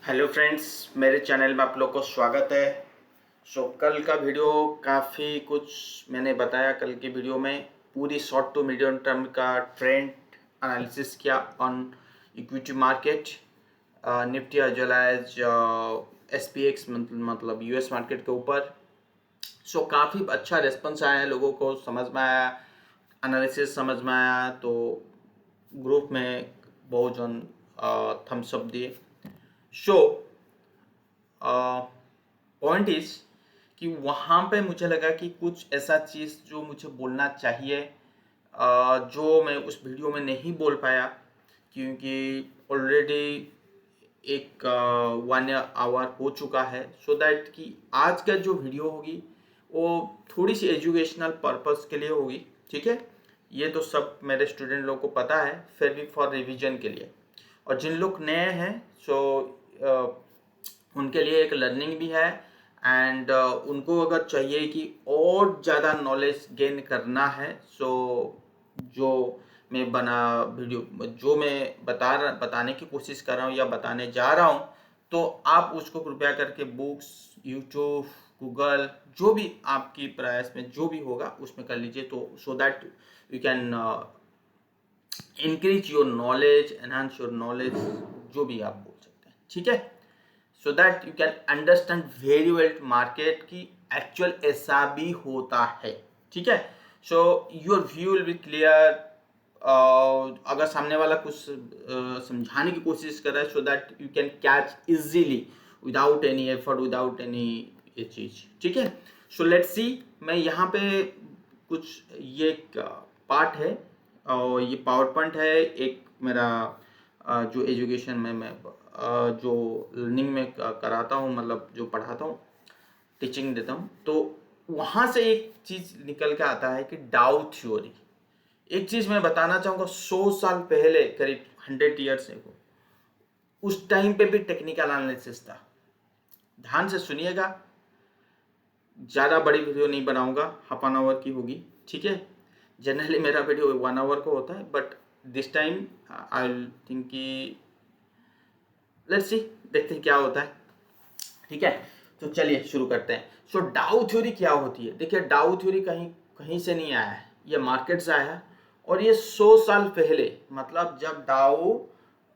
Hello friends, मेरे channel में आप लोग को स्वागत है। कल का वीडियो काफ़ी कुछ मैंने बताया। कल की वीडियो में पूरी शॉर्ट टू मीडियम टर्म का ट्रेंड एनालिसिस किया on equity market, Nifty as well as SPX मतलब यूएस मार्केट के ऊपर। काफ़ी अच्छा रिस्पॉन्स आया है, लोगों को समझ में आया, एनालिसिस समझ में आया, तो ग्रुप में बहुत जन थम्स अप दिए। पॉइंट इज कि वहाँ पे मुझे लगा कि कुछ ऐसा चीज़ जो मुझे बोलना चाहिए, जो मैं उस वीडियो में नहीं बोल पाया, क्योंकि ऑलरेडी एक 1 आवर हो चुका है। दैट कि आज का जो वीडियो होगी वो थोड़ी सी एजुकेशनल पर्पस के लिए होगी। ठीक है, ये तो सब मेरे स्टूडेंट लोग को पता है, फिर भी फॉर रिवीजन के लिए। और जिन लोग नए हैं उनके लिए एक लर्निंग भी है। एंड उनको अगर चाहिए कि और ज़्यादा नॉलेज गेन करना है, जो मैं बताने की कोशिश कर रहा हूँ या बताने जा रहा हूँ, तो आप उसको कृपया करके बुक्स, यूट्यूब, गूगल, जो भी आपकी प्रयास में जो भी होगा उसमें कर लीजिए, तो so that you can increase your knowledge, enhance your knowledge, जो भी आप बोल सकते हैं। ठीक है, so that you can understand very well market की एक्चुअल ऐसा भी होता है। ठीक है, so your view will be clear. अगर सामने वाला कुछ समझाने की कोशिश कर रहा है, so that you can catch easily without any effort, without any ये चीज। ठीक है, सो लेट्स सी। मैं यहाँ पे कुछ ये पार्ट है और ये पावर पॉइंट है, एक मेरा जो एजुकेशन में मैं जो लर्निंग में कराता हूँ, मतलब जो पढ़ाता हूँ, टीचिंग देता हूँ, तो वहाँ से एक चीज़ निकल के आता है कि डाउ थ्योरी। एक चीज़ मैं बताना चाहूँगा, 100 साल पहले, करीब 100 ईयर्स एगो, उस टाइम पे भी टेक्निकल एनालिसिस था। ध्यान से सुनिएगा, ज़्यादा बड़ी वीडियो नहीं बनाऊंगा, 1/2 आवर की होगी। ठीक है, जनरली मेरा वीडियो 1 आवर का होता है, but this time I think कि लेट्स सी, देखते हैं क्या होता है। ठीक है, तो चलिए शुरू करते हैं। डाउ थ्योरी क्या होती है? देखिए, डाउ थ्योरी कहीं कहीं से नहीं आया है, ये मार्केट से आया है। और ये 100 साल पहले, मतलब जब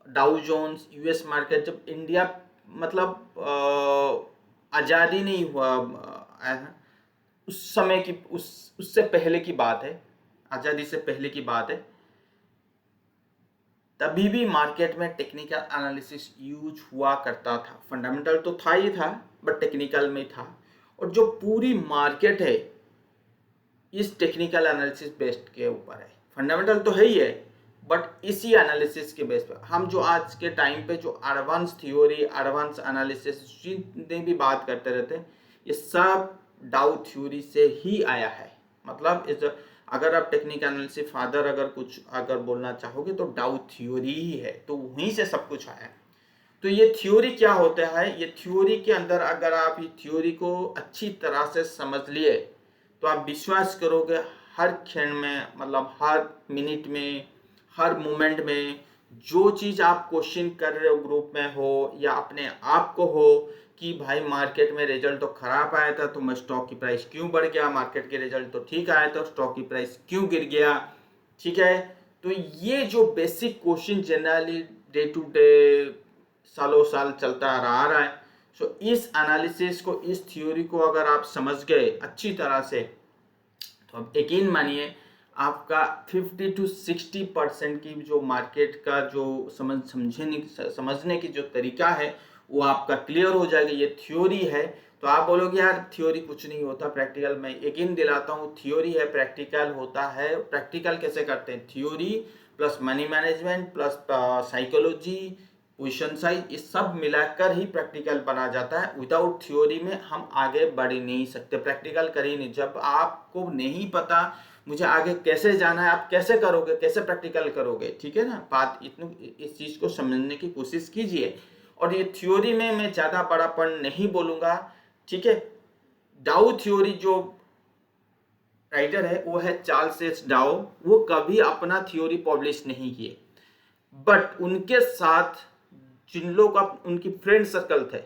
डाउ जोन्स, यूएस मार्केट, जब इंडिया मतलब आज़ादी नहीं हुआ, आया है, उस समय की, उससे पहले की बात है, आज़ादी से पहले की बात है। तभी भी मार्केट में टेक्निकल एनालिसिस यूज हुआ करता था। फंडामेंटल तो था ही था, बट टेक्निकल में था। और जो पूरी मार्केट है इस टेक्निकल एनालिसिस बेस्ड के ऊपर है। फंडामेंटल तो है ही है, बट इसी एनालिसिस के बेस पर हम जो आज के टाइम पे जो एडवांस थ्योरी, एडवांस एनालिसिस जितने भी बात करते रहते हैं, ये सब डाउ थ्योरी से ही आया है। मतलब इस, अगर आप टेक्निकल एनालिसिस फादर अगर कुछ अगर बोलना चाहोगे तो डाउ थ्योरी ही है, तो वहीं से सब कुछ आया है। तो ये थ्योरी क्या होता है? ये थ्योरी के अंदर अगर आप ये थ्योरी को अच्छी तरह से समझ लिए, तो आप विश्वास करोगे हर क्षण में, मतलब हर मिनट में, हर मोमेंट में, जो चीज़ आप क्वेश्चन कर रहे हो, ग्रुप में हो या अपने आप को हो, कि भाई मार्केट में रिजल्ट तो खराब आया था, तो स्टॉक की प्राइस क्यों बढ़ गया? मार्केट के रिजल्ट तो ठीक आया था, स्टॉक की प्राइस क्यों गिर गया? ठीक है, तो ये जो basic question generally day to day, सालों साल चलता आ रहा है। इस एनालिसिस को, इस थ्योरी को अगर आप समझ गए अच्छी तरह से, तो अब यकीन मानिए आपका 50 to 60% की जो मार्केट का जो समझने की जो तरीका है, वो आपका क्लियर हो जाएगा। ये थ्योरी है, तो आप बोलोगे यार थ्योरी कुछ नहीं होता, प्रैक्टिकल में यकीन दिलाता हूँ, थ्योरी है, प्रैक्टिकल होता है। प्रैक्टिकल कैसे करते हैं? Theory plus money management plus psychology, position size, ये सब मिलाकर ही प्रैक्टिकल बना जाता है। विदाउट थ्योरी में हम आगे बढ़ ही नहीं सकते, प्रैक्टिकल कर ही नहीं। जब आपको नहीं पता मुझे आगे कैसे जाना है, आप कैसे करोगे, कैसे प्रैक्टिकल करोगे? ठीक है ना बात, इतनी इस चीज़ को समझने की कोशिश कीजिए। और ये थ्योरी में मैं ज़्यादा बड़ापन नहीं बोलूँगा। ठीक है, डाउ थ्योरी जो राइटर है वो है चार्ल्स एच डाउ। वो कभी अपना थ्योरी पब्लिश नहीं किए, बट उनके साथ जिन लोग आप उनकी फ्रेंड सर्कल थे,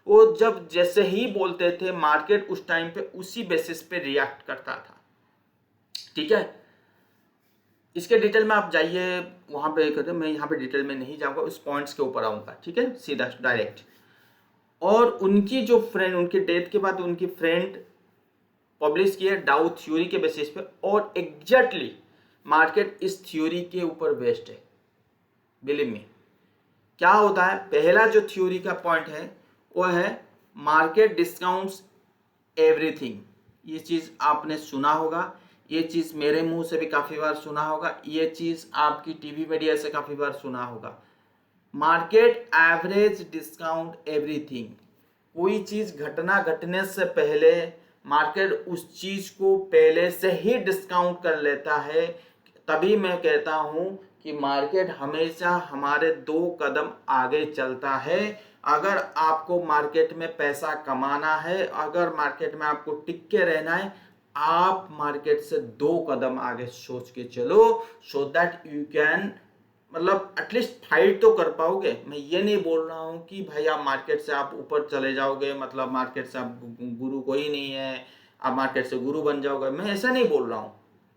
वो जब जैसे ही बोलते थे मार्केट उस टाइम पे उसी बेसिस पे रिएक्ट करता था। ठीक है, इसके डिटेल में आप जाइए, वहां पे कहते, मैं यहाँ पे डिटेल में नहीं जाऊंगा, उस पॉइंट्स के ऊपर आऊंगा। ठीक है, सीधा डायरेक्ट। और उनकी जो फ्रेंड, उनके डेथ के बाद उनकी फ्रेंड पब्लिश किया डाउ थ्योरी के बेसिस पे, और एग्जैक्टली मार्केट इस थ्योरी के ऊपर बेस्ड है। बिलीव मी, क्या होता है, पहला जो थ्योरी का पॉइंट है वो है मार्केट डिस्काउंट्स एवरीथिंग। ये चीज आपने सुना होगा, ये चीज मेरे मुंह से भी काफी बार सुना होगा, ये चीज आपकी टीवी मीडिया से काफी बार सुना होगा। Market average discount everything. कोई चीज घटना घटने से पहले मार्केट उस चीज को पहले से ही डिस्काउंट कर लेता है। तभी मैं कहता हूं कि मार्केट हमेशा हमारे 2 कदम आगे चलता है। अगर आपको मार्केट में पैसा कमाना है, अगर मार्केट में आपको टिक के रहना है, आप मार्केट से 2 कदम आगे सोच के चलो, सो दैट यू कैन, मतलब एटलीस्ट फाइट तो कर पाओगे। मैं ये नहीं बोल रहा हूँ कि भाई आप मार्केट से आप ऊपर चले जाओगे, मतलब मार्केट से आप गुरु कोई नहीं है, आप मार्केट से गुरु बन जाओगे, मैं ऐसा नहीं बोल रहा हूँ।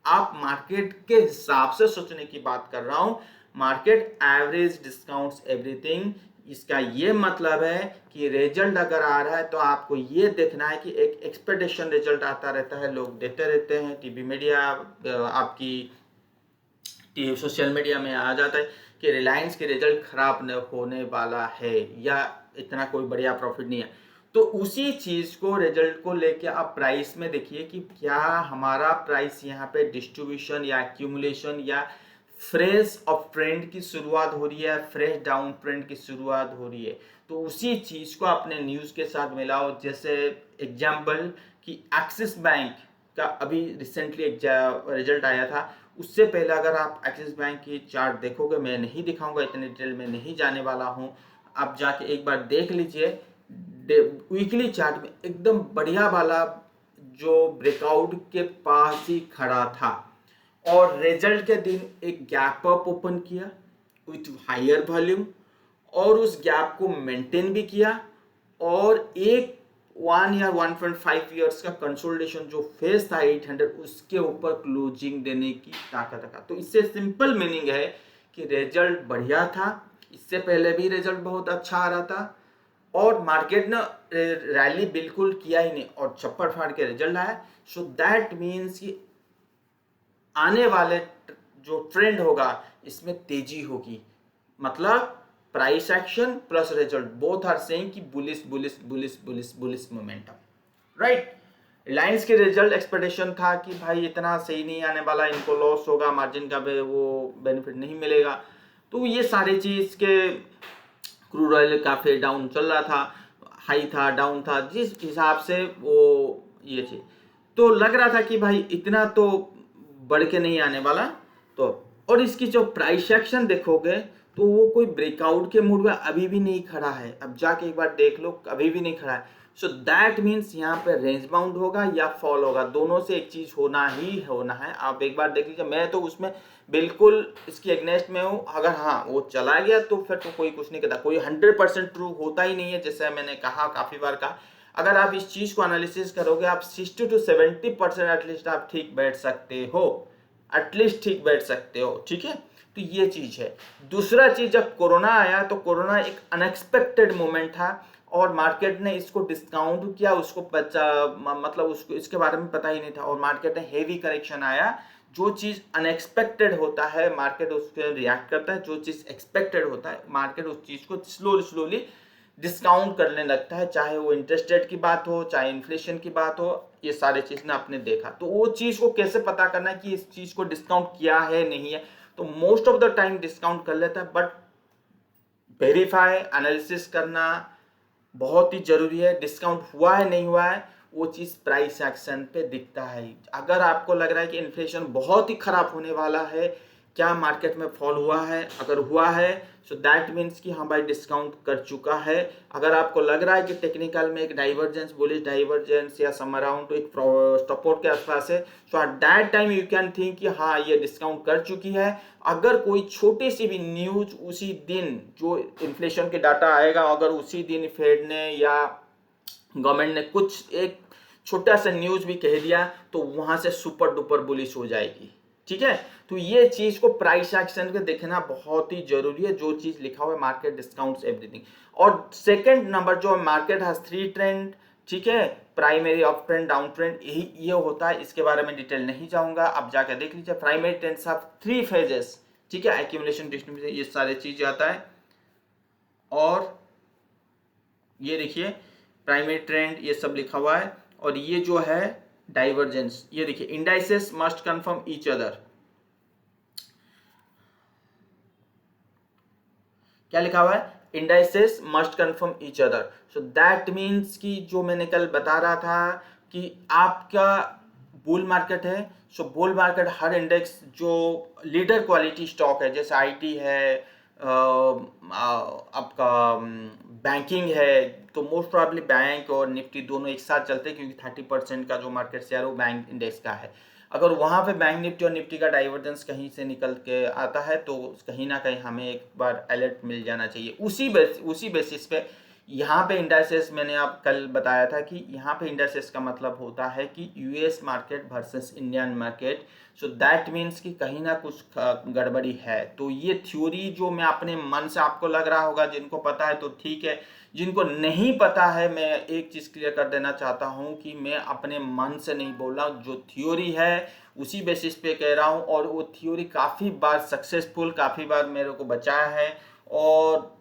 आप मार्केट के हिसाब से सोचने की बात कर रहा हूँ। मार्केट एवरेज डिस्काउंट्स एवरीथिंग, इसका ये मतलब है कि रिजल्ट अगर आ रहा है तो आपको ये देखना है कि एक एक्सपेक्टेशन रिजल्ट आता रहता है, लोग देते रहते हैं, टीवी मीडिया आपकी सोशल मीडिया में आ जाता है कि रिलायंस के रिजल्ट खराब न होने वाला है या इतना कोई बढ़िया प्रॉफिट नहीं है। तो उसी चीज को, रिजल्ट को लेके आप प्राइस में देखिए कि क्या हमारा प्राइस यहाँ पे डिस्ट्रीब्यूशन या एक्यूमुलेशन या फ्रेश अप ट्रेंड की शुरुआत हो रही है, फ्रेश डाउन ट्रेंड की शुरुआत हो रही है। तो उसी चीज को अपने न्यूज के साथ मिलाओ। जैसे एग्जाम्पल कि एक्सिस बैंक का अभी रिसेंटली एक रिजल्ट आया था, उससे पहले अगर आप एक्सिस बैंक की चार्ट देखोगे, मैं नहीं दिखाऊंगा, इतने डिटेल में नहीं जाने वाला हूं, आप जाके एक बार देख लीजिए। वीकली चार्ट में एकदम बढ़िया वाला जो ब्रेकआउट के पास ही खड़ा था, और रिजल्ट के दिन एक गैप अप ओपन किया विथ हायर वॉल्यूम, और उस गैप को मेंटेन भी किया, और एक 1 या 1.5 ईयर्स का कंसोलिडेशन जो फेस था 800, उसके ऊपर क्लोजिंग देने की ताकत था। तो इससे सिंपल मीनिंग है कि रिजल्ट बढ़िया था, इससे पहले भी रिजल्ट बहुत अच्छा आ रहा था, और मार्केट ने रैली बिल्कुल किया ही नहीं और चप्पड़ फाड़ के रिजल्ट आया। सो दैट मीन्स कि आने वाले जो ट्रेंड होगा इसमें तेजी होगी, मतलब price action plus result both are saying कि bullish bullish bullish bullish bullish momentum, right. Reliance के रिजल्ट एक्सपेक्टेशन था कि भाई इतना सही नहीं आने वाला, इनको लॉस होगा, मार्जिन का वो बेनिफिट नहीं मिलेगा। तो ये सारे चीज के क्रूड ऑयल काफी डाउन चल रहा था, हाई था, डाउन था, जिस हिसाब से वो ये चीज तो लग रहा था कि भाई इतना तो बढ़ के नहीं आने वाला। तो और इसकी जो प्राइस एक्शन देखोगे तो वो कोई ब्रेकआउट के मूड में अभी भी नहीं खड़ा है, अब जाके एक बार देख लो, अभी भी नहीं खड़ा है। सो दैट मीन्स यहाँ पे रेंज बाउंड होगा या फॉल होगा, दोनों से एक चीज होना ही होना है। आप एक बार देख लीजिए, मैं तो उसमें बिल्कुल इसकी एग्नेस्ट में हूँ। अगर हाँ वो चला गया तो फिर तो कोई कुछ नहीं कहता, कोई 100% ट्रू होता ही नहीं है, जैसे मैंने कहा काफी बार कहा। अगर आप इस चीज को एनालिसिस करोगे, आप 60 to 70% एटलीस्ट आप ठीक बैठ सकते हो, एटलीस्ट ठीक बैठ सकते हो। ठीक है, तो ये चीज है। दूसरा चीज, जब कोरोना आया तो कोरोना एक अनएक्सपेक्टेड मोमेंट था और मार्केट ने इसको डिस्काउंट किया, उसको मतलब उसको इसके बारे में पता ही नहीं था, और मार्केट में हेवी करेक्शन आया। जो चीज अनएक्सपेक्टेड होता है मार्केट उस पर रिएक्ट करता है, जो चीज एक्सपेक्टेड होता है मार्केट उस चीज को स्लोली डिस्काउंट करने लगता है, चाहे वो इंटरेस्ट रेट की बात हो, चाहे इन्फ्लेशन की बात हो। ये सारे चीज ने आपने देखा, तो वो चीज को कैसे पता करना है कि इस चीज को डिस्काउंट किया है नहीं है, तो most of the time discount कर लेता है, बट वेरीफाई एनालिसिस करना बहुत ही जरूरी है। डिस्काउंट हुआ है नहीं हुआ है, वो चीज प्राइस एक्शन पे दिखता है। अगर आपको लग रहा है कि इन्फ्लेशन बहुत ही खराब होने वाला है, क्या मार्केट में फॉल हुआ है, अगर हुआ है सो दैट मीन्स कि हाँ भाई डिस्काउंट कर चुका है। अगर आपको लग रहा है कि टेक्निकल में एक डाइवर्जेंस, बुलिश डाइवर्जेंस या सम अराउंड एक सपोर्ट के आसपास है, so at that time you can think कि हाँ ये डिस्काउंट कर चुकी है। अगर कोई छोटी सी भी न्यूज उसी दिन जो इन्फ्लेशन के डाटा आएगा, अगर उसी दिन फेड ने या गवर्नमेंट ने कुछ एक छोटा सा न्यूज भी कह दिया तो वहां से सुपर डुपर बुलिश हो जाएगी। ठीक है, तो ये चीज को प्राइस एक्शन के देखना बहुत ही जरूरी है, जो चीज लिखा हुआ है मार्केट डिस्काउंट्स एवरीथिंग। और सेकंड नंबर जो मार्केट हैज थ्री ट्रेंड, ठीक है, primary up trend, down trend, यही ये होता है। इसके बारे में डिटेल नहीं जाऊंगा, आप जाकर देख लीजिए। Primary trends have three phases, ठीक है, एक्यूमुलेशन, डिस्ट्रीब्यूशन, ये सारे चीज आता है। और ये देखिए प्राइमरी ट्रेंड ये सब लिखा हुआ है। और ये जो है डाइवर्जेंस, ये देखिए indices must confirm each other, क्या लिखा हुआ है, indices must confirm each other. So that means कि जो मैंने कल बता रहा था कि आपका बुल मार्केट है, सो बुल मार्केट हर इंडेक्स जो लीडर क्वालिटी स्टॉक है, जैसे आईटी है, आपका बैंकिंग है, तो मोस्ट प्रॉब्ली बैंक और निफ्टी दोनों एक साथ चलते हैं, क्योंकि 30% का जो मार्केट शेयर है वो बैंक इंडेक्स का है। अगर वहाँ पे बैंक निफ्टी और निफ्टी का डाइवर्जेंस कहीं से निकल के आता है तो कहीं ना कहीं हमें एक बार अलर्ट मिल जाना चाहिए। उसी बेसिस पे यहाँ पे इंडाइसेस मैंने आप कल बताया था कि यहाँ पे इंडाइसेस का मतलब होता है कि US market versus Indian market. So that means कि कहीं ना कुछ गड़बड़ी है। तो ये थ्योरी जो मैं अपने मन से, आपको लग रहा होगा, जिनको पता है तो ठीक है, जिनको नहीं पता है मैं एक चीज़ क्लियर कर देना चाहता हूँ कि मैं अपने मन से नहीं बोल रहा हूँ, जो थ्योरी है उसी बेसिस पे कह रहा हूँ। और वो थ्योरी काफ़ी बार सक्सेसफुल, काफ़ी बार मेरे को बचाया है, और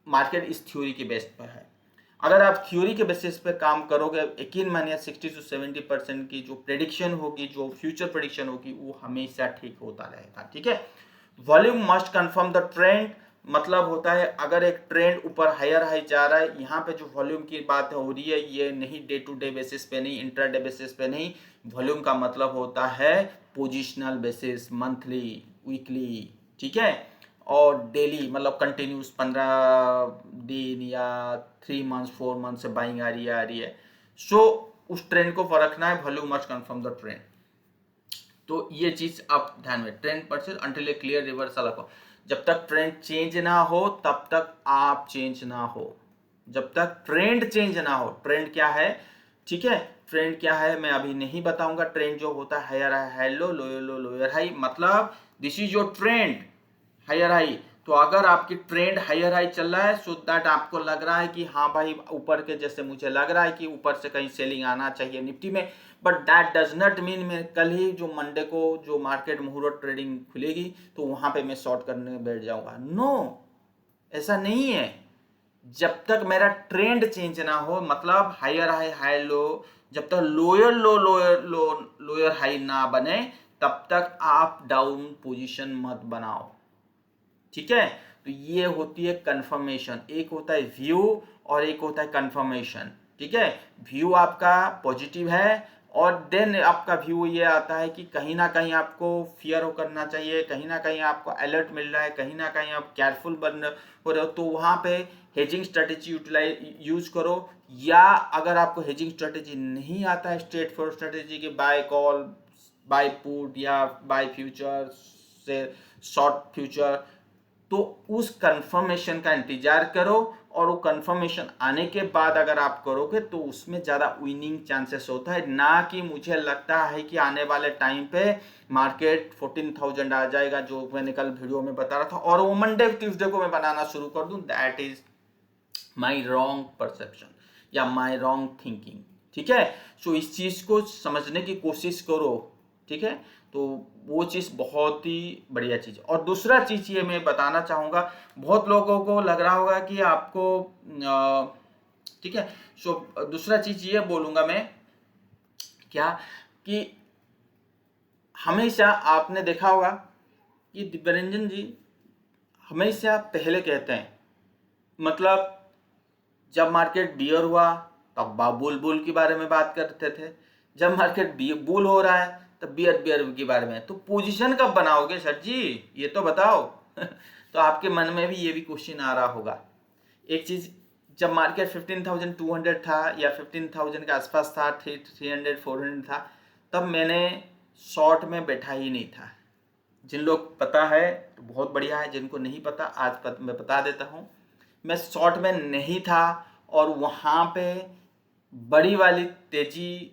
मार्केट इस थ्योरी के बेस पर है। अगर आप थ्योरी के बेसिस पे काम करोगे, यकीन मानिए 60 से 70% की जो प्रेडिक्शन होगी, जो फ्यूचर प्रेडिक्शन होगी, वो हमेशा ठीक होता रहेगा। ठीक है, volume must confirm the trend, मतलब होता है अगर एक ट्रेंड ऊपर हायर हाई जा रहा है, यहाँ पे जो वॉल्यूम की बात हो रही है ये नहीं डे टू डे बेसिस पे नहीं, इंट्राडे बेसिस पे नहीं, वॉल्यूम का मतलब होता है पोजिशनल बेसिस, मंथली, वीकली, ठीक है, और डेली, मतलब कंटिन्यूस 15 दिन या 3 मंथ्स 4 मंथ से बाइंग आ रही है। सो उस ट्रेंड को परखना है, volume must confirm the trend. तो ये चीज आप ध्यान में, ट्रेंड परचेज अंटिल ए क्लियर रिवर्सल रखो। जब तक ट्रेंड चेंज ना हो तब तक आप चेंज ना हो, जब तक ट्रेंड चेंज ना हो। ट्रेंड क्या है, ठीक है, ट्रेंड क्या है मैं अभी नहीं बताऊंगा। ट्रेंड जो होता है higher high low, lower low, lower high, मतलब this is your trend, higher high. तो अगर आपकी ट्रेंड हायर हाई चल रहा है, सो दैट आपको लग रहा है कि हाँ भाई ऊपर के, जैसे मुझे लग रहा है कि ऊपर से कहीं सेलिंग आना चाहिए निफ्टी में, but that does not mean मैं कल ही जो मंडे को जो मार्केट मुहूर्त ट्रेडिंग खुलेगी तो वहां पे मैं शॉर्ट करने बैठ जाऊंगा। नो, ऐसा नहीं है। जब तक मेरा ट्रेंड चेंज ना हो, मतलब हायर हाई हाई लो, जब तक lower low lower low lower high ना बने, तब तक आप डाउन पोजीशन मत बनाओ। ठीक है, तो ये होती है कंफर्मेशन। एक होता है व्यू और एक होता है कंफर्मेशन। ठीक है, व्यू आपका पॉजिटिव है, और देन आपका व्यू ये आता है कि कहीं ना कहीं आपको फियर करना चाहिए, कहीं ना कहीं आपको अलर्ट मिल रहा है, कहीं ना कहीं आप केयरफुल बन हो रहे हो, तो वहाँ पे हेजिंग स्ट्रेटेजी यूज करो। या अगर आपको हेजिंग स्ट्रेटेजी नहीं आता है, स्ट्रेट फॉरवर्ड स्ट्रेटेजी की बाय कॉल, बाय पुट या बाय फ्यूचर से शॉर्ट फ्यूचर, तो उस कंफर्मेशन का इंतजार करो, और वो कंफर्मेशन आने के बाद अगर आप करोगे तो उसमें ज़्यादा विनिंग चांसेस होता है। ना कि मुझे लगता है कि आने वाले टाइम पे मार्केट 14,000 आ जाएगा, जो मैंने कल वीडियो में बता रहा था, और वो मंडे ट्यूसडे को मैं बनाना शुरू कर दूं। That is my wrong perception या माई रॉन्ग थिंकिंग। ठीक है, सो इस चीज़ को समझने की कोशिश करो। ठीक है, तो वो चीज़ बहुत ही बढ़िया चीज़। और दूसरा चीज़ ये मैं बताना चाहूँगा, बहुत लोगों को लग रहा होगा कि आपको ठीक है, सो दूसरा चीज़ ये बोलूँगा मैं, क्या कि हमेशा आपने देखा होगा कि दिव्यरंजन जी हमेशा पहले कहते हैं, मतलब जब मार्केट बियर हुआ तब बुल बुल के बारे में बात करते थे, जब मार्केट बुल हो रहा है तब बियर बियर के बारे में। तो पोजीशन कब बनाओगे सर जी, ये तो बताओ। तो आपके मन में भी ये भी क्वेश्चन आ रहा होगा। एक चीज, जब मार्केट 15,200 था या 15,000 के आसपास था, 300 400 था, तब मैंने शॉर्ट में बैठा ही नहीं था। जिन लोग पता है तो बहुत बढ़िया है, जिनको नहीं पता आज मैं बता देता हूँ। मैं शॉर्ट में नहीं था और वहाँ पे बड़ी वाली तेजी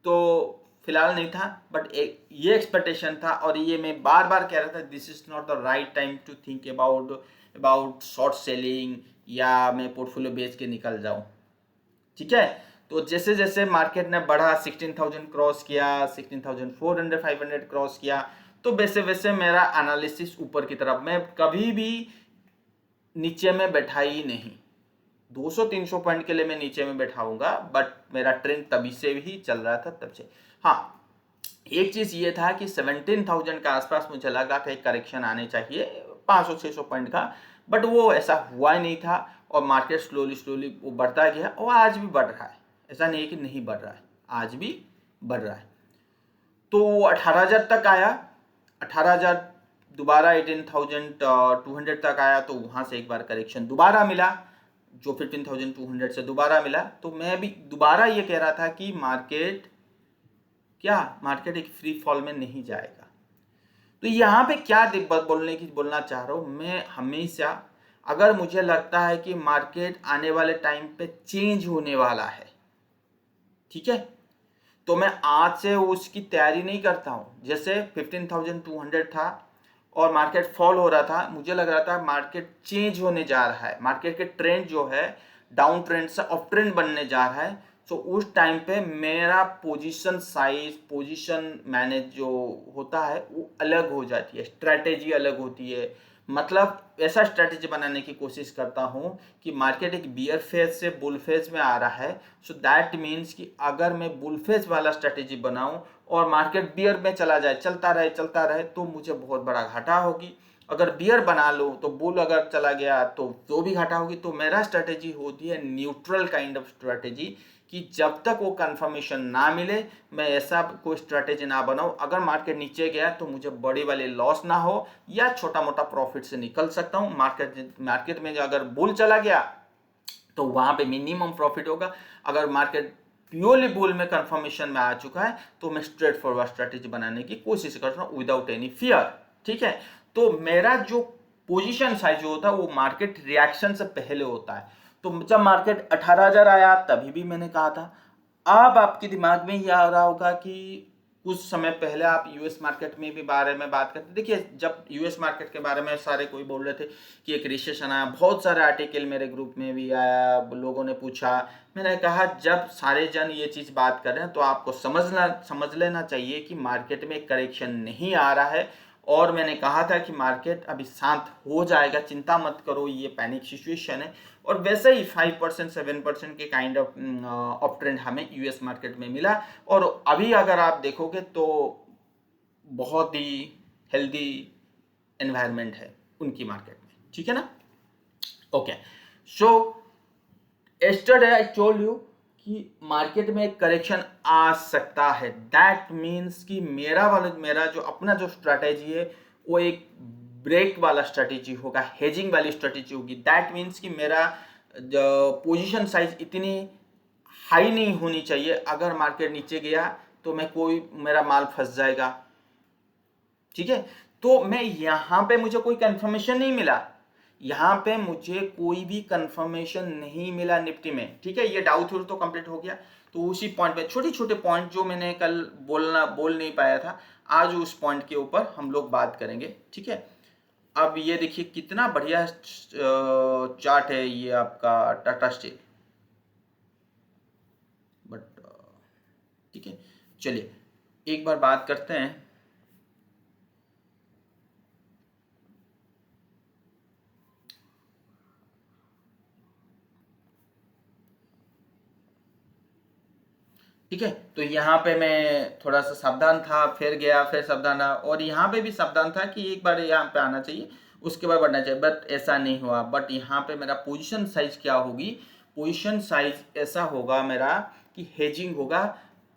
तो फिलहाल नहीं था, बट एक ये एक्सपेक्टेशन था और ये मैं बार बार कह रहा था, this is not the right time to think about short selling या मैं पोर्टफोलियो बेच के निकल जाऊं। ठीक है, तो जैसे जैसे मार्केट ने बढ़ा, 16,000 क्रॉस किया, 16,400 500 क्रॉस किया, तो वैसे वैसे मेरा एनालिसिस ऊपर की तरफ, मैं कभी भी नीचे में बैठा ही नहीं। 200-300 पॉइंट के लिए मैं नीचे में बैठाऊंगा, बट मेरा ट्रेंड तभी से ही चल रहा था, तब से। हाँ, एक चीज ये था कि 17,000 के आसपास मुझे लगा कि करेक्शन आने चाहिए 500-600 पॉइंट का, बट वो ऐसा हुआ ही नहीं था और मार्केट स्लोली स्लोली वो बढ़ता गया और आज भी बढ़ रहा है। ऐसा नहीं है कि नहीं बढ़ रहा है, आज भी बढ़ रहा है। तो 18,000 तक आया, 18,000 दोबारा 18,200 तक आया, तो वहां से एक बार करेक्शन दोबारा मिला, जो 15,200 से दोबारा मिला। तो मैं भी दोबारा ये कह रहा था कि मार्केट एक फ्री फॉल में नहीं जाएगा। तो यहाँ पे क्या बोलना चाह रहा हूँ मैं, हमेशा अगर मुझे लगता है कि मार्केट आने वाले टाइम पे चेंज होने वाला है, ठीक है, तो मैं आज से उसकी तैयारी नहीं करता हूँ। जैसे 15,200 था और मार्केट फॉल हो रहा था, मुझे लग रहा था मार्केट चेंज होने जा रहा है, मार्केट के ट्रेंड जो है डाउन ट्रेंड से अप ट्रेंड बनने जा रहा है। तो उस टाइम पे मेरा पोजीशन साइज, पोजीशन मैनेज जो होता है वो अलग हो जाती है, स्ट्रैटेजी अलग होती है। मतलब ऐसा स्ट्रैटेजी बनाने की कोशिश करता हूँ कि मार्केट एक बियर फेज से बुल फेज में आ रहा है, सो दैट मीन्स कि अगर मैं बुल फेज वाला स्ट्रैटेजी बनाऊं और मार्केट बियर में चला जाए, चलता रहे, तो मुझे बहुत बड़ा घाटा होगी। अगर बियर बना लो तो बुल अगर चला गया तो भी घाटा होगी। तो मेरा स्ट्रैटेजी होती है न्यूट्रल काइंड ऑफ स्ट्रैटेजी, कि जब तक वो कंफर्मेशन ना मिले मैं ऐसा कोई स्ट्रैटेजी ना बनाऊं। अगर मार्केट नीचे गया तो मुझे बड़ी वाली लॉस ना हो या छोटा मोटा प्रॉफिट से निकल सकता हूं। मार्केट में अगर बुल चला गया तो वहां पे मिनिमम प्रॉफिट होगा। अगर मार्केट प्योरली बुल में कंफर्मेशन में आ चुका है तो मैं स्ट्रेट फॉरवर्ड स्ट्रैटेजी बनाने की कोशिश कर रहा हूं विदाउट एनी फियर। ठीक है, तो मेरा जो पोजीशन साइज जो होता है वो मार्केट रिएक्शन से पहले होता है। तो जब मार्केट 18,000 आया तभी भी मैंने कहा था। अब आपके दिमाग में ये आ रहा होगा कि कुछ समय पहले आप यूएस मार्केट में भी बारे में बात करते, देखिए जब यूएस मार्केट के बारे में सारे कोई बोल रहे थे कि एक रिसेशन आया, बहुत सारे आर्टिकल मेरे ग्रुप में भी आया, लोगों ने पूछा, मैंने कहा जब सारे जन ये चीज़ बात कर रहे हैं तो आपको समझ लेना चाहिए कि मार्केट में करेक्शन नहीं आ रहा है। और मैंने कहा था कि मार्केट अभी शांत हो जाएगा, चिंता मत करो, ये पैनिक सिचुएशन है। और वैसे ही 5% 7% के काइंड ऑफ अप ट्रेंड हमें यूएस मार्केट में मिला। और अभी अगर आप देखोगे तो बहुत ही हेल्दी एनवायरनमेंट है उनकी मार्केट में, ठीक है ना। Okay, so yesterday I told you कि मार्केट में एक करेक्शन आ सकता है। दैट मीन्स कि मेरा जो अपना जो स्ट्रैटेजी है वो एक ब्रेक वाला स्ट्रैटेजी होगा, हेजिंग वाली स्ट्रैटेजी होगी। दैट मीन्स कि मेरा पोजीशन साइज इतनी हाई नहीं होनी चाहिए, अगर मार्केट नीचे गया तो मेरा माल फंस जाएगा। ठीक है, तो मैं यहाँ पे मुझे कोई कंफर्मेशन नहीं मिला, यहाँ पे मुझे कोई भी कंफर्मेशन नहीं मिला निफ्टी में। ठीक है, ये डाउ थ्योरी तो कंप्लीट हो गया। तो उसी पॉइंट पे छोटे छोटे पॉइंट जो मैंने कल बोल नहीं पाया था, आज उस पॉइंट के ऊपर हम लोग बात करेंगे। ठीक है, अब ये देखिए कितना बढ़िया चार्ट है ये आपका टाटा स्टील, बट ठीक है, चलिए एक बार बात करते हैं। ठीक है, तो यहाँ पे मैं थोड़ा सा सावधान था, फिर गया, फिर सावधान रहा, और यहाँ पे भी सावधान था कि एक बार यहाँ पे आना चाहिए उसके बाद बढ़ना चाहिए, बट ऐसा नहीं हुआ। बट यहाँ पे मेरा पोजीशन साइज क्या होगी, पोजीशन साइज ऐसा होगा मेरा कि हेजिंग होगा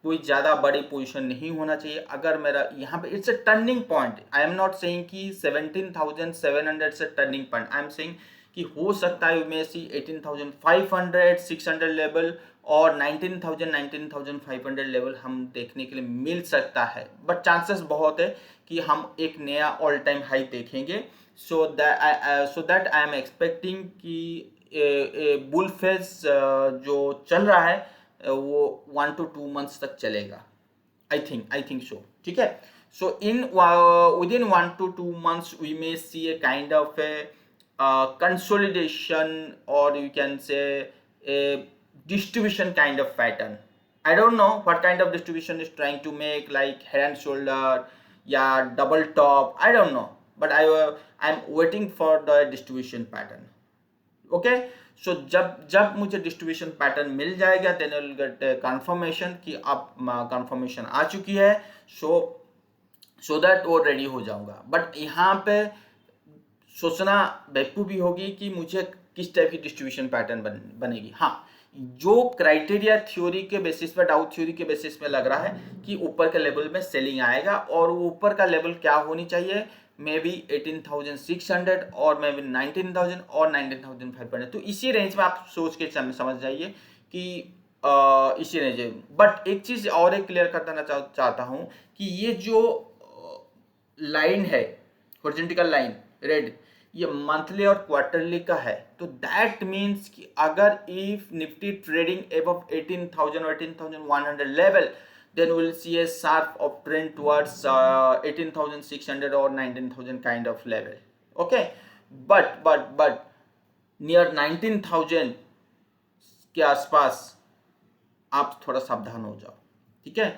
कोई ज़्यादा बड़ी पोजीशन नहीं होना चाहिए। अगर मेरा यहाँ पे it's a turning point, I am not saying कि 17,700 से turning point, I am saying कि हो सकता है मे सी 18,500 600 लेवल और 19,500 लेवल हम देखने के लिए मिल सकता है, बट चांसेस बहुत है कि हम एक नया ऑल टाइम हाई देखेंगे। So that I am expecting कि बुल फेज जो चल रहा है वो 1 to 2 मंथ्स तक चलेगा। आई थिंक सो, ठीक है। सो इन within 1 to 2 months we may see a kind of a consolidation, or you can say a distribution kind of pattern. I don't know what kind of distribution is trying to make, like head and shoulder, yeah, double top, I don't know, but I'm waiting for the distribution pattern. Okay, so जब मुझे distribution pattern मिल जाएगा then I will get confirmation कि अब confirmation आ चुकी है, so that वो ready हो जाऊंगा। बट यहाँ पे सोचना बेवकूफ़ी होगी कि मुझे किस टाइप की डिस्ट्रीब्यूशन पैटर्न बनेगी। हाँ, जो क्राइटेरिया थ्योरी के बेसिस पे, डाउट थ्योरी के बेसिस पे लग रहा है कि ऊपर के लेवल में सेलिंग आएगा, और वो ऊपर का लेवल क्या होनी चाहिए, मे बी 18,600 और मे बी 19,000 और 19,500। तो इसी रेंज में आप सोच के समझ जाइए कि इसी रेंज में। बट एक चीज़ और एक क्लियर कर देना चाहता हूँ कि ये जो लाइन है हॉरिजॉन्टल लाइन रेड, ये मंथली और क्वार्टरली का है। तो दैट मीन्स कि अगर इफ निफ्टी ट्रेडिंग एबव 18,000 और 18,100 level, then we'll see a sharp uptrend towards 18,600 or 19,000 kind of level. Okay, but near 19,000 के आसपास आप थोड़ा सावधान हो जाओ, ठीक है।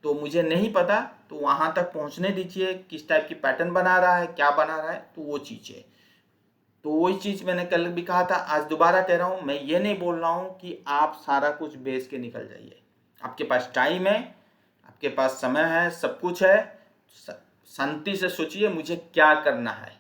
तो मुझे नहीं पता, तो वहां तक पहुंचने दीजिए, किस टाइप की पैटर्न बना रहा है, क्या बना रहा है, तो वो चीज़ है। तो वही चीज़ मैंने कल भी कहा था, आज दोबारा कह रहा हूँ। मैं ये नहीं बोल रहा हूँ कि आप सारा कुछ बेच के निकल जाइए। आपके पास टाइम है, आपके पास समय है, सब कुछ है। शांति से सोचिए मुझे क्या करना है।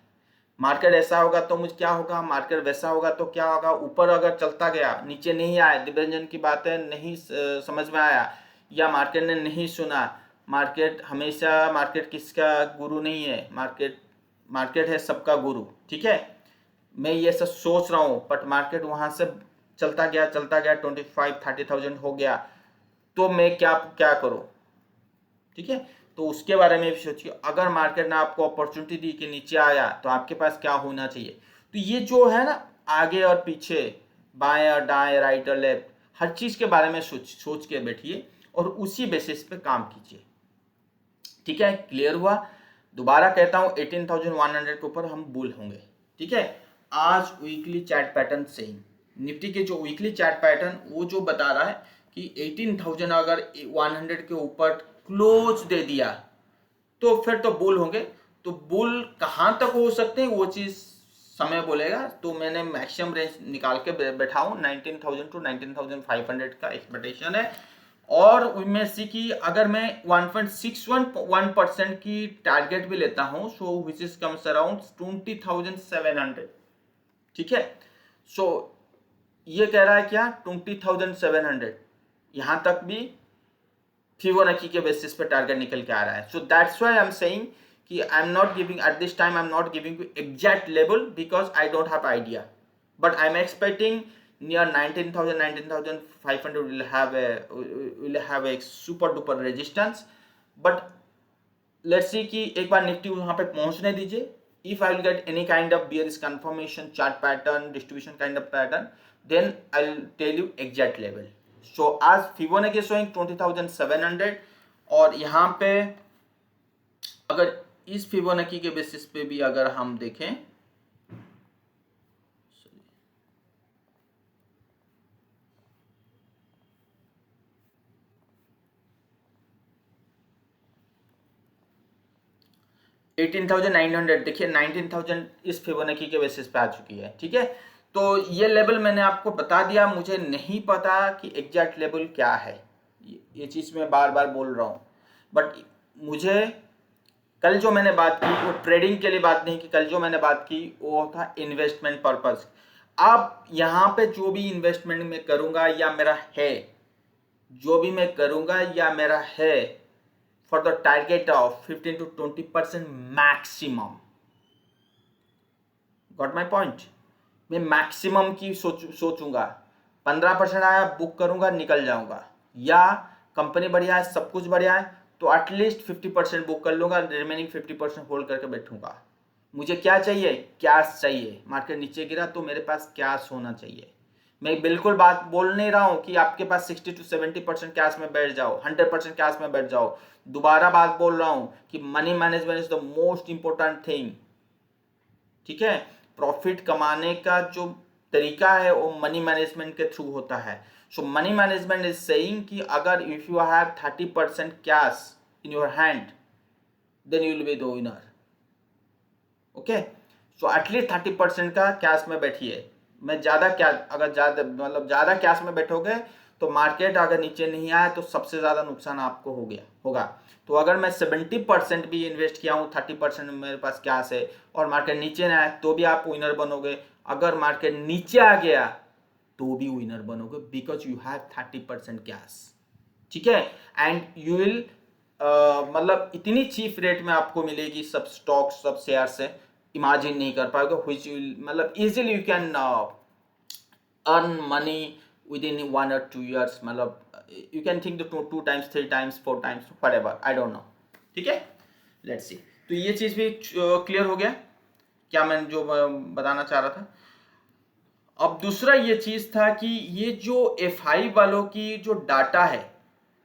मार्केट ऐसा होगा तो मुझे क्या होगा, मार्केट वैसा होगा तो क्या होगा। ऊपर अगर चलता गया, नीचे नहीं आया, दिग्बंधन की बातें नहीं समझ में आया, या मार्केट ने नहीं सुना। मार्केट हमेशा, मार्केट किसका गुरु नहीं है, मार्केट है सबका गुरु, ठीक है। मैं ये सब सोच रहा हूँ, बट मार्केट वहाँ से चलता गया 25-30,000 हो गया, तो मैं क्या करूँ, ठीक है। तो उसके बारे में भी सोचिए। अगर मार्केट ने आपको अपॉर्चुनिटी दी कि नीचे आया, तो आपके पास क्या होना चाहिए। तो ये जो है ना, आगे और पीछे, बाएं और दाएं, राइट और लेफ्ट, हर चीज़ के बारे में सोच के बैठिए और उसी बेसिस पे काम कीजिए, ठीक है। क्लियर हुआ? दोबारा कहता हूँ 18,100 के ऊपर हम बुल होंगे, ठीक है। आज weekly chart pattern same, Nifty के जो वीकली चार्ट पैटर्न वो जो बता रहा है कि 18,000 अगर 100 के ऊपर क्लोज दे दिया तो फिर तो बुल होंगे। तो बुल कहाँ तक हो सकते हैं वो चीज़ समय बोलेगा। तो मैंने मैक्सिमम रेंज निकाल के बैठा हूँ, 19,000 to 19,500 का एक्सपेक्टेशन है। और उनमें से कि अगर मैं 1.61% की टारगेट भी लेता हूँ, सो विच इज कम्स अराउंड 20,700, ठीक है। सो ये कह रहा है क्या, 20,700, यहाँ तक भी फिबोनाची के बेसिस पे टारगेट निकल के आ रहा है। So that's why I am saying कि I am not giving at this time, I am not giving you exact level because I don't have idea, but I am expecting near 19,000 19,500 will have a super duper resistance, but let's see कि एक बार Nifty वहां पे पहुंचने दीजिए। if I will get any kind of bearish confirmation, chart pattern, distribution kind of pattern, then I'll tell you exact level. so आज Fibonacci showing 20,700, और यहाँ पे अगर इस फिबोनाची के बेसिस पे भी अगर हम देखें, 18,900, देखिए 19,000 इस फिबोनाची के बेसिस पे आ चुकी है, ठीक है। तो ये लेवल मैंने आपको बता दिया। मुझे नहीं पता कि एग्जैक्ट लेवल क्या है, ये चीज़ मैं बार बार बोल रहा हूँ। बट मुझे कल जो मैंने बात की वो ट्रेडिंग के लिए बात नहीं की, कल जो मैंने बात की वो था इन्वेस्टमेंट पर्पस। अब यहाँ पे जो भी इन्वेस्टमेंट मैं करूँगा या मेरा है, जो भी मैं करूंगा या मेरा है for the target of 15 to 20% maximum. Got my point? मैं मैक्सिमम की सोचूंगा। 15% आया, बुक करूंगा, निकल जाऊंगा। या कंपनी बढ़िया है, सब कुछ बढ़िया है, तो एटलीस्ट 50% बुक कर लूंगा, रिमेनिंग 50% होल्ड करके बैठूंगा। मुझे क्या चाहिए? कैश चाहिए। मार्केट नीचे गिरा तो मेरे पास कैश होना चाहिए। मैं बिल्कुल बात बोल नहीं रहा हूं कि आपके पास 60 to 70% कैश में बैठ जाओ, 100% कैश में बैठ जाओ। दोबारा बात बोल रहा हूं कि money management is the most important thing. ठीक है? प्रॉफिट कमाने का जो तरीका है वो मनी मैनेजमेंट के थ्रू होता है। So money management is saying कि अगर if you have 30% cash in your hand, then you will be the winner. Okay, so at least 30% का कैश में बैठिए। मैं ज्यादा क्या, अगर ज्यादा मतलब ज्यादा कैश में बैठोगे तो मार्केट अगर नीचे नहीं आया तो सबसे ज्यादा नुकसान आपको होगा। तो अगर मैं 70% भी इन्वेस्ट किया हूँ, 30% मेरे पास कैश है और मार्केट नीचे ना आए तो भी आप विनर बनोगे। अगर मार्केट नीचे आ गया तो भी विनर बनोगे, बिकॉज यू हैव 30% कैश। ठीक है? एंड यू विल मतलब इतनी चीप रेट में आपको मिलेगी सब स्टॉक, सब शेयर से इमेजिन नहीं कर पाओगे। व्हिच विल मतलब easily you can earn money with in 1 or 2 years। मतलब you can think the 2 times 3 times 4 times whatever, I don't know. ठीक है, लेट्स सी। तो ये चीज भी क्लियर हो गया क्या मैं जो बताना चाह रहा था। अब दूसरा ये चीज था कि ये जो एफआई वालों की जो डाटा है,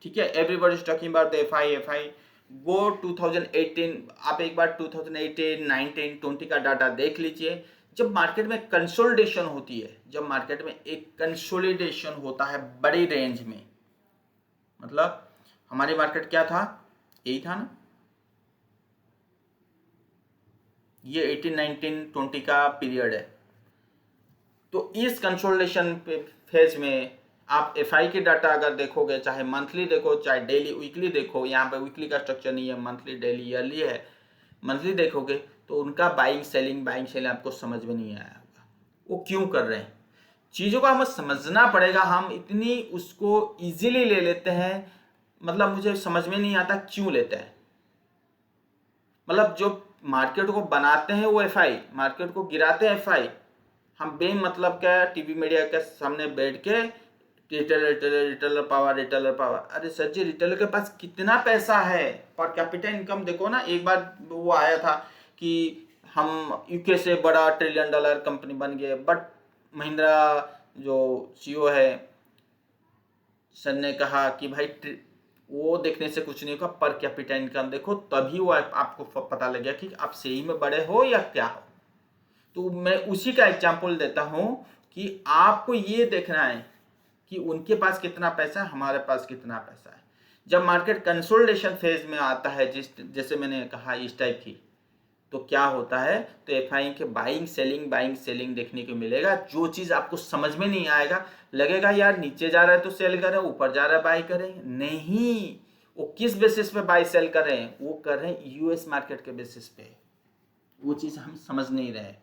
ठीक है, everybody is talking about FI. वो 2018, आप एक बार 2018 19 20 का डाटा देख लीजिए। जब मार्केट में कंसोलिडेशन होती है, जब मार्केट में एक कंसोलिडेशन होता है बड़ी रेंज में, मतलब हमारी मार्केट क्या था, यही था ना, ये 18 19 20 का पीरियड है। तो इस कंसोलिडेशन फेज में आप एफआई के डाटा अगर देखोगे, चाहे मंथली देखो चाहे डेली वीकली देखो, यहाँ पे वीकली का स्ट्रक्चर नहीं है, मंथली डेली ईयरली है। मंथली देखोगे तो उनका बाइंग सेलिंग आपको समझ में नहीं आया होगा। वो क्यों कर रहे हैं, चीज़ों को हमें समझना पड़ेगा। हम इतनी उसको इजीली ले लेते हैं, मतलब मुझे समझ में नहीं आता क्यों लेते हैं। मतलब जो मार्केट को बनाते हैं वो एफआई, मार्केट को गिराते हैं एफआई। हम बे मतलब क्या टीवी मीडिया के सामने बैठ के रिटेलर पावर। अरे सर जी, रिटेलर के पास कितना पैसा है, पर कैपिटल इनकम देखो ना। एक बार वो आया था कि हम यूके से बड़ा $1 ट्रिलियन कंपनी बन गए, बट महिंद्रा जो सीईओ है सर ने कहा कि भाई वो देखने से कुछ नहीं होगा, पर कैपिटल इनकम देखो, तभी वो आपको पता लग गया कि आप सही में बड़े हो या क्या हो। तो मैं उसी का एग्जाम्पल देता हूं कि आपको ये देखना है कि उनके पास कितना पैसा है, हमारे पास कितना पैसा है। जब मार्केट कंसोलिडेशन फेज में आता है, जैसे मैंने कहा इस टाइप की, तो क्या होता है, तो एफआई के बाइंग सेलिंग देखने को मिलेगा। जो चीज आपको समझ में नहीं आएगा, लगेगा यार नीचे जा रहा है तो सेल करें, ऊपर जा रहा है बाई करें, नहीं। वो किस बेसिस पे बाई सेल कर रहे हैं, वो कर रहे हैं यूएस मार्केट के बेसिस पे। वो चीज हम समझ नहीं रहे।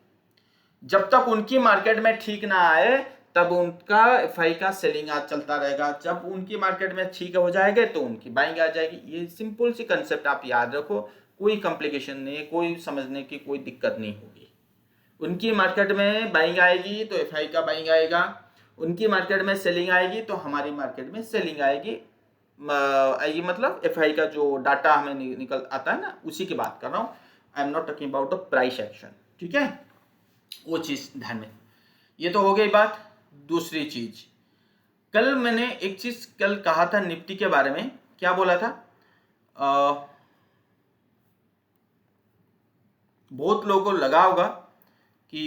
जब तक उनकी मार्केट में ठीक ना आए तब उनका एफआई का सेलिंग आज चलता रहेगा। जब उनकी मार्केट में ठीक हो जाएगा तो उनकी बाइंग आ जाएगी। ये सिंपल सी कंसेप्ट आप याद रखो, कोई कॉम्प्लिकेशन नहीं है, कोई समझने की कोई दिक्कत नहीं होगी। उनकी मार्केट में बाइंग आएगी तो एफआई का बाइंग आएगा, उनकी मार्केट में सेलिंग आएगी तो हमारी मार्केट में सेलिंग आएगी। मतलब एफआई का जो डाटा हमें निकल आता है ना, उसी की बात कर रहा हूँ। आई am not talking about the price action. ठीक है, वो चीज ध्यान में। ये तो हो गई बात। दूसरी चीज, कल मैंने एक चीज कल कहा था निफ्टी के बारे में, क्या बोला था, बहुत लोगों को लगा होगा कि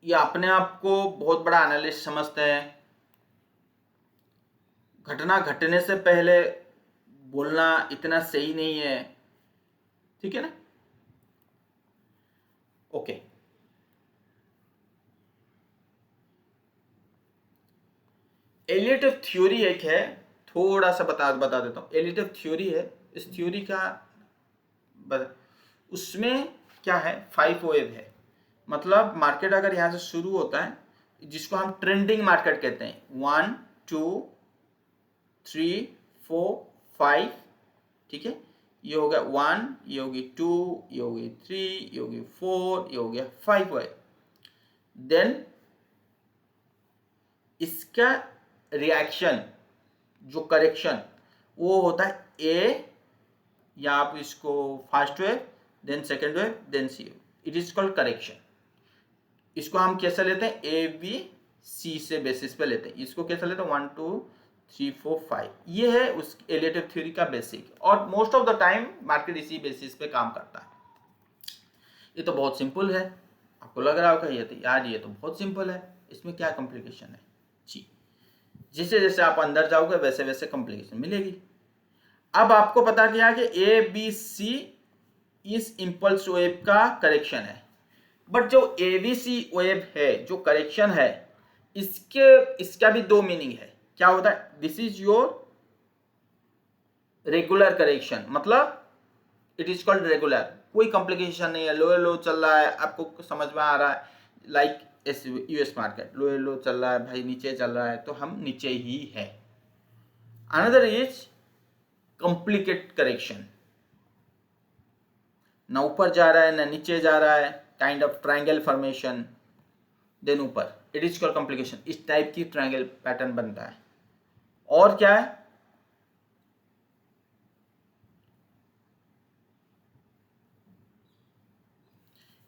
ये अपने आप को बहुत बड़ा एनालिस्ट समझते हैं, घटना घटने से पहले बोलना इतना सही नहीं है। ठीक है ना, ओके। एलियट थ्योरी एक है, थोड़ा सा बता देता हूँ। एलियट थ्योरी है, इस थ्योरी का उसमें क्या है, 5 वेव है। मतलब मार्केट अगर यहाँ से शुरू होता है, जिसको हम ट्रेंडिंग मार्केट कहते हैं, 1 2 3 4 5, ठीक है, ये हो गया 1, ये होगी 2, ये होगी 3, ये होगी 4, ये हो गया 5 है। देन इसका रिएक्शन जो करेक्शन वो होता है ए, या आप इसको first wave then second wave then C wave, it is called correction. इसको हम कैसे लेते हैं, ए बी सी से बेसिस पे लेते हैं। इसको कैसे लेते हैं, 1 2 3 4 5, ये है उस एलिएटिव थ्योरी का बेसिक, और most of the time market इसी बेसिस पे काम करता है। ये तो बहुत सिंपल है, आपको लग रहा होगा ये तो यार ये तो बहुत सिंपल है, इसमें क्या कॉम्प्लिकेशन है जी। जैसे जैसे आप अंदर जाओगे वैसे वैसे कॉम्प्लिकेशन मिलेगी। अब आपको पता किया कि ए बी सी इस इम्पल्स वेव का करेक्शन है, बट जो एबीसी वेव है जो करेक्शन है इसका भी दो मीनिंग है। क्या होता है, this is your regular correction, मतलब इट इज कॉल्ड रेगुलर, कोई कॉम्प्लिकेशन नहीं है, लो लो चल रहा है, आपको समझ में आ रहा है, लाइक यूएस मार्केट लो लो चल रहा है भाई, नीचे चल रहा है तो हम नीचे ही है। अनदर इज कॉम्प्लिकेट करेक्शन, ना ऊपर जा रहा है ना नीचे जा रहा है, kind of triangle formation, then ऊपर, इट इज कॉल्ड कॉम्प्लिकेशन। इस टाइप की ट्रायंगल पैटर्न बनता है। और क्या है,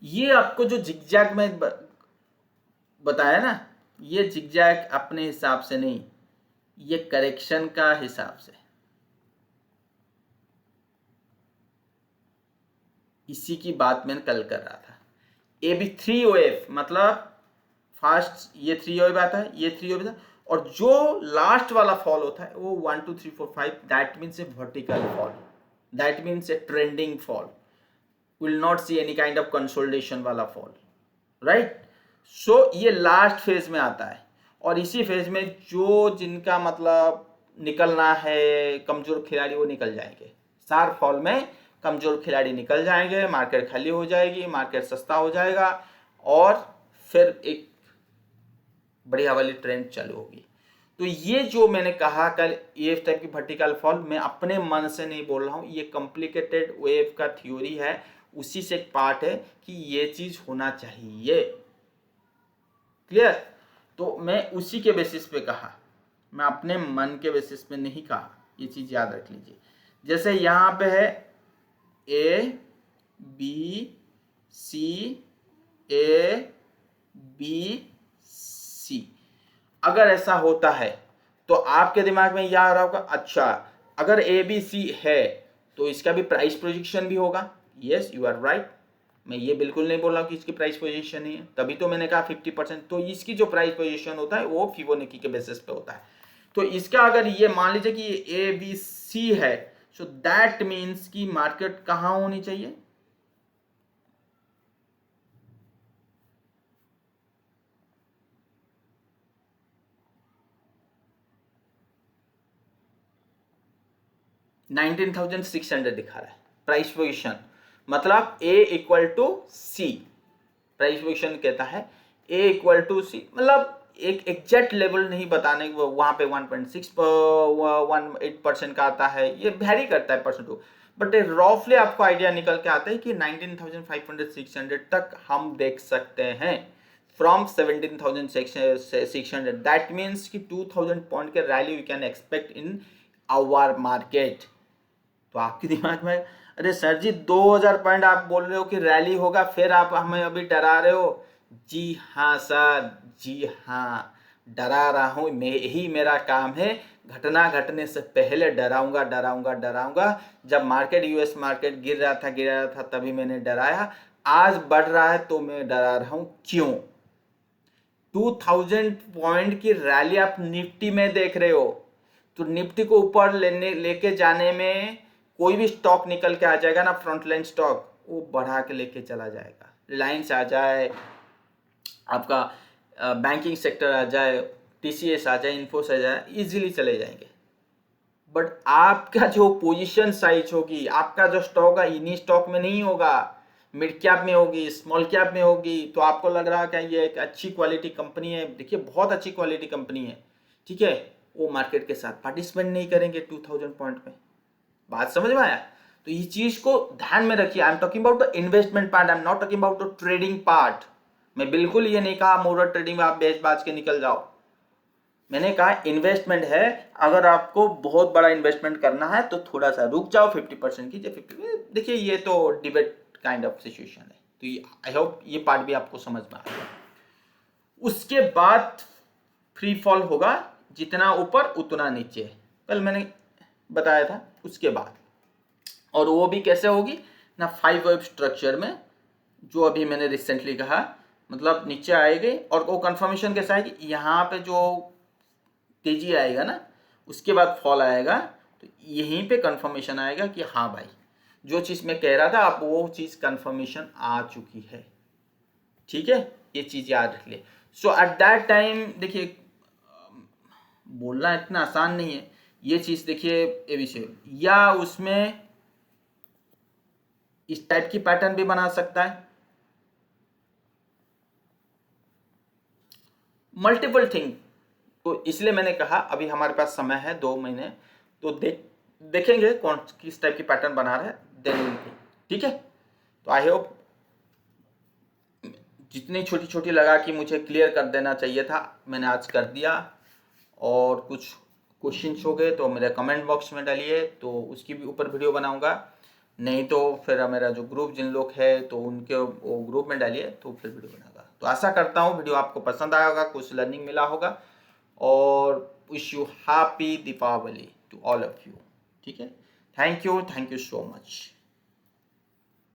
ये आपको जो जिगजैग में बताया ना, ये जिगजैग अपने हिसाब से नहीं, ये करेक्शन का हिसाब से, इसी की बात मैंने कल कर रहा था। ए बी थ्री वेव मतलब फास्ट ये 3 वेव आता है, ये 3 वेव, और जो लास्ट वाला फॉल होता है वो 1 2 3 4 5, that means A vertical fall, that means A trending fall, will not see any kind of consolidation वाला फॉल, राइट। सो ये लास्ट फेज में आता है, और इसी फेज में जो जिनका मतलब निकलना है कमजोर खिलाड़ी वो निकल जाएंगे। शार्प फॉल में कमजोर खिलाड़ी निकल जाएंगे, मार्केट खाली हो जाएगी, मार्केट सस्ता हो जाएगा, और फिर एक बढ़िया वाली ट्रेंड चालू होगी। तो ये जो मैंने कहा कल, ये टाइप की वर्टिकल फॉल मैं अपने मन से नहीं बोल रहा हूँ, ये कॉम्प्लिकेटेड वेव का थ्योरी है, उसी से एक पार्ट है कि ये चीज होना चाहिए। क्लियर, तो मैं उसी के बेसिस पे कहा, मैं अपने मन के बेसिस पे नहीं कहा, ये चीज याद रख लीजिए। जैसे यहां पे है A B C, A B C, अगर ऐसा होता है तो आपके दिमाग में यह आ रहा होगा, अच्छा अगर ए बी सी है तो इसका भी प्राइस प्रोजेक्शन भी होगा। यस यू आर राइट, मैं ये बिल्कुल नहीं बोल रहा हूँ कि इसकी प्राइस पोजीशन नहीं है, तभी तो मैंने कहा 50%। तो इसकी जो प्राइस पोजीशन होता है वो फिबोनाची के बेसिस पे होता है। तो इसका अगर ये मान लीजिए कि ए बी सी है, सो दैट मीन्स कि मार्केट कहाँ होनी चाहिए, $19,600 दिखा रहा है प्राइस पोजीशन, मतलब A equal to C, price position कहता है ए इक्वल टू सी, मतलब एक एग्जैक्ट लेवल नहीं बताने, वहां पे 1.618% का आता है, ये वैरी करता है परसेंट टू, बट रफली आपको आइडिया निकल के आता है कि 19,500-600 तक हम देख सकते हैं, फ्रॉम 17,600, दैट मीन्स कि 2,000 पॉइंट के rally you can expect in our market. तो आपके दिमाग में अरे सर जी 2000 पॉइंट आप बोल रहे हो कि रैली होगा, फिर आप हमें अभी डरा रहे हो। जी हाँ सर, जी हाँ डरा रहा हूँ, मैं यही मेरा काम है, घटना घटने से पहले डराऊंगा डराऊंगा डराऊंगा। जब मार्केट यूएस मार्केट गिर रहा था तभी मैंने डराया, आज बढ़ रहा है तो मैं डरा रहा हूँ। क्यों? 2000 पॉइंट की रैली आप निफ्टी में देख रहे हो, तो निफ्टी को ऊपर लेके जाने में कोई भी स्टॉक निकल के आ जाएगा ना, फ्रंट लाइन स्टॉक, वो बढ़ा के लेके चला जाएगा। रिलायंस आ जाए, आपका बैंकिंग सेक्टर आ जाए, टीसीएस आ जाए, इन्फोसिस आ जाए, इजीली चले जाएंगे। बट आपका जो पोजीशन साइज होगी, आपका जो स्टॉक है इन्हीं स्टॉक में नहीं होगा, मिड कैप में होगी, स्मॉल कैप में होगी। तो आपको लग रहा है कि ये एक अच्छी क्वालिटी कंपनी है, देखिए बहुत अच्छी क्वालिटी कंपनी है, ठीक है, वो मार्केट के साथ पार्टिसिपेट नहीं करेंगे 2000 पॉइंट में। बात समझ में आया? तो ये चीज को ध्यान में रखिए। I am talking about the investment part, I am not talking about the trading part. मैं बिल्कुल ये नहीं कहा मोरल ट्रेडिंग में आप बेच बाज के निकल जाओ। मैंने कहा इन्वेस्टमेंट है, अगर आपको बहुत बड़ा इन्वेस्टमेंट करना है तो थोड़ा सा रुक जाओ, 50% कीजिए, 50। देखिए ये तो डिबेट काइंड ऑफ सिचुएशन है। तो आई होप ये पार्ट भी आपको समझ में आ गया। उसके बाद फ्री फॉल होगा, जितना ऊपर उतना नीचे, कल मैंने बताया था। उसके बाद और वो भी कैसे होगी ना, 5 वेव स्ट्रक्चर में, जो अभी मैंने रिसेंटली कहा। मतलब नीचे आएगी और वो कंफर्मेशन कैसा आएगी, यहाँ पे जो तेजी आएगा ना, उसके बाद फॉल आएगा, तो यहीं पे कंफर्मेशन आएगा कि हाँ भाई जो चीज़ मैं कह रहा था अब वो चीज़ कंफर्मेशन आ चुकी है। ठीक है, ये चीज़ याद रख ले। सो एट दैट टाइम देखिए, बोलना इतना आसान नहीं है ये चीज़। देखिए ये विषय या उसमें इस टाइप की पैटर्न भी बना सकता है, मल्टीपल थिंग। तो इसलिए मैंने कहा अभी हमारे पास समय है 2 महीने, तो देखेंगे कौन किस टाइप की पैटर्न बना रहा है, देन। ठीक है, तो आई होप जितनी छोटी छोटी लगा कि मुझे क्लियर कर देना चाहिए था मैंने आज कर दिया। और कुछ क्वेश्चंस हो गए तो मेरे कमेंट बॉक्स में डालिए, तो उसकी भी ऊपर वीडियो बनाऊंगा। नहीं तो फिर मेरा जो ग्रुप जिन लोग है तो उनके वो ग्रुप में डालिए, तो फिर वीडियो बनाऊंगा। तो आशा करता हूँ वीडियो आपको पसंद आया होगा, कुछ लर्निंग मिला होगा। और wish you happy Deepawali to all of you. ठीक है, थैंक यू सो मच।